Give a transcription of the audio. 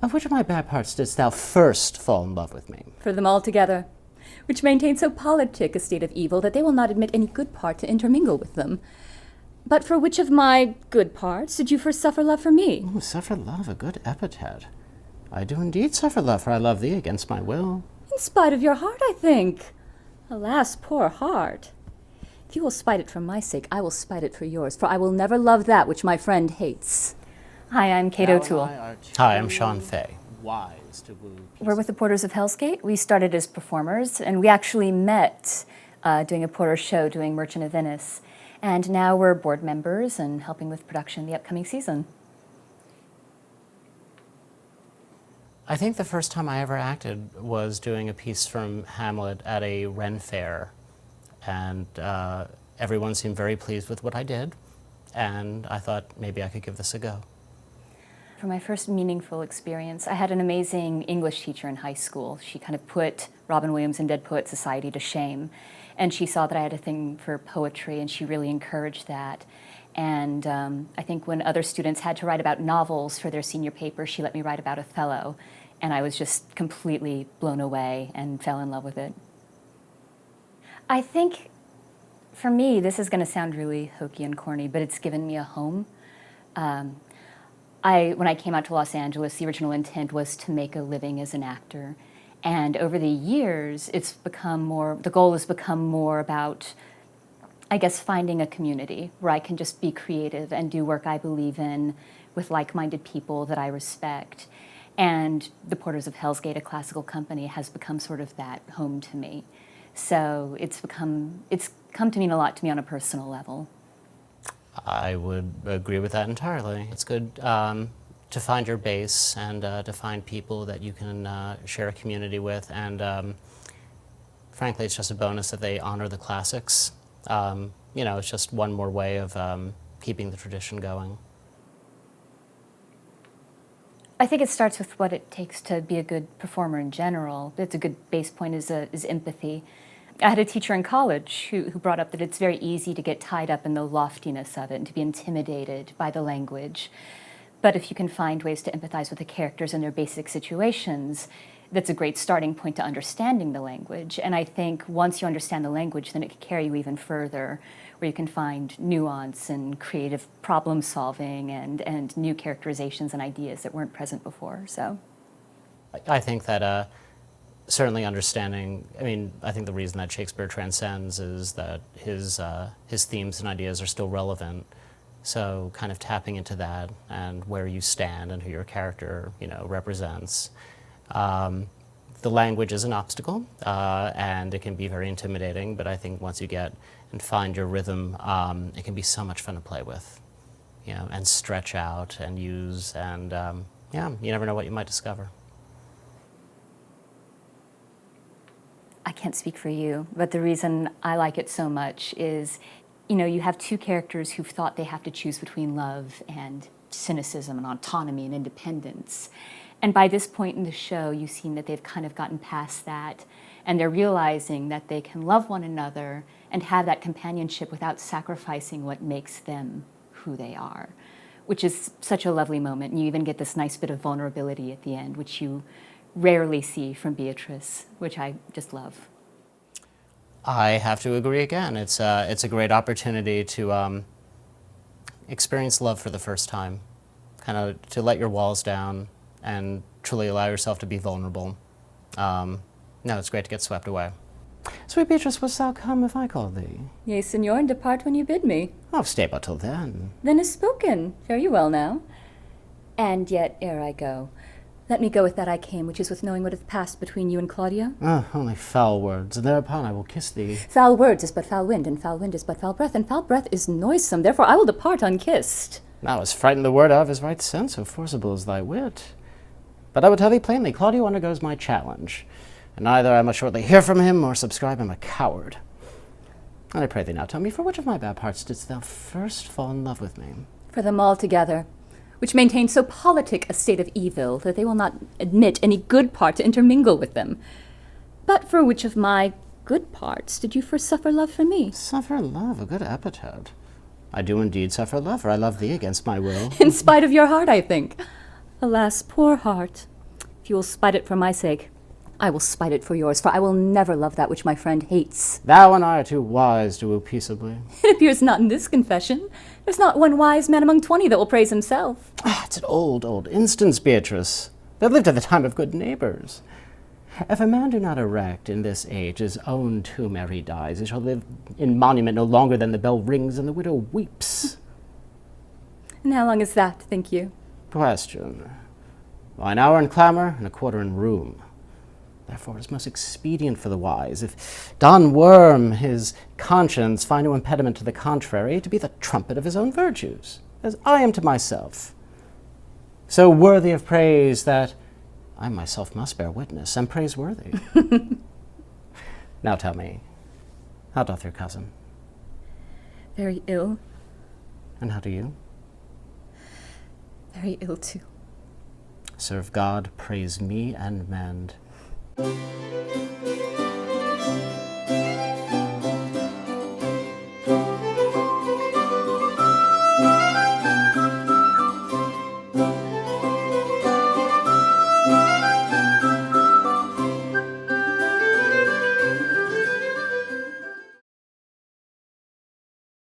Of which of my bad parts didst thou first fall in love with me? For them all together, which maintain so politic a state of evil that they will not admit any good part to intermingle with them. But for which of my good parts did you first suffer love for me? Ooh, suffer love, a good epithet. I do indeed suffer love, for I love thee against my will. In spite of your heart, I think. Alas, poor heart. If you will spite it for my sake, I will spite it for yours, for I will never love that which my friend hates. Hi, I'm Kate O'Toole. Hi, I'm Sean Fay. Wise to woo. We're with the Porters of Hell's Gate. We started as performers, and we actually met doing a Porter show, doing Merchant of Venice. And now we're board members and helping with production the upcoming season. I think the first time I ever acted was doing a piece from Hamlet at a Ren fair. And everyone seemed very pleased with what I did. And I thought maybe I could give this a go. For my first meaningful experience, I had an amazing English teacher in high school. She kind of put Robin Williams and Dead Poet Society to shame. And she saw that I had a thing for poetry, and she really encouraged that. And I think when other students had to write about novels for their senior paper, she let me write about Othello. And I was just completely blown away and fell in love with it. I think, for me, this is going to sound really hokey and corny, but it's given me a home. When I came out to Los Angeles, the original intent was to make a living as an actor. And over the years, it's become more, the goal has become more about, I guess, finding a community where I can just be creative and do work I believe in with like-minded people that I respect. And the Porters of Hell's Gate, a classical company, has become sort of that home to me. So it's come to mean a lot to me on a personal level. I would agree with that entirely. It's good to find your base and to find people that you can share a community with. And frankly, it's just a bonus that they honor the classics. You know, it's just one more way of keeping the tradition going. I think it starts with what it takes to be a good performer in general. It's a good base point is empathy. I had a teacher in college who brought up that it's very easy to get tied up in the loftiness of it and to be intimidated by the language. But if you can find ways to empathize with the characters and their basic situations, that's a great starting point to understanding the language. And I think once you understand the language, then it can carry you even further, where you can find nuance and creative problem solving and new characterizations and ideas that weren't present before. So I think that certainly understanding, I mean, I think the reason that Shakespeare transcends is that his themes and ideas are still relevant. So kind of tapping into that and where you stand and who your character, you know, represents. The language is an obstacle, and it can be very intimidating, but I think once you get and find your rhythm, it can be so much fun to play with, you know, and stretch out and use, and yeah, you never know what you might discover. I can't speak for you, but the reason I like it so much is, you know, you have two characters who've thought they have to choose between love and cynicism and autonomy and independence. And by this point in the show, you've seen that they've kind of gotten past that, and they're realizing that they can love one another and have that companionship without sacrificing what makes them who they are, which is such a lovely moment. And you even get this nice bit of vulnerability at the end, which you rarely see from Beatrice, which I just love. I have to agree again. It's a great opportunity to experience love for the first time, kind of to let your walls down and truly allow yourself to be vulnerable. No, it's great to get swept away. Sweet Beatrice, wouldst thou come if I called thee? Yea, Signor, and depart when you bid me. I'll stay but till then. Then is spoken. Fare you well now. And yet, ere I go, let me go with that I came, which is with knowing what hath passed between you and Claudia. Only foul words, and thereupon I will kiss thee. Foul words is but foul wind, and foul wind is but foul breath, and foul breath is noisome. Therefore I will depart unkissed. Now as frightened the word of his right sense, so forcible is thy wit. But I will tell thee plainly, Claudio undergoes my challenge, and either I must shortly hear from him, or subscribe him a coward. And I pray thee now tell me, for which of my bad parts didst thou first fall in love with me? For them all together, which maintain so politic a state of evil that they will not admit any good part to intermingle with them. But for which of my good parts did you first suffer love for me? Suffer love, a good epithet. I do indeed suffer love, for I love thee against my will. In spite of your heart, I think. Alas, poor heart. If you will spite it for my sake, I will spite it for yours, for I will never love that which my friend hates. Thou and I are too wise to woo peaceably. It appears not in this confession. There's not one wise man among 20 that will praise himself. It's an old instance, Beatrice. They lived at the time of good neighbors. If a man do not erect in this age his own tomb ere he dies, he shall live in monument no longer than the bell rings and the widow weeps. And how long is that, think you? Question. Why, an hour in clamour and a quarter in room. Therefore it is most expedient for the wise, if Don Worm, his conscience, find no impediment to the contrary, to be the trumpet of his own virtues, as I am to myself. So worthy of praise that I myself must bear witness, and praiseworthy. Now tell me, how doth your cousin? Very ill. And how do you? Very ill, too. Serve God, praise me, and mend.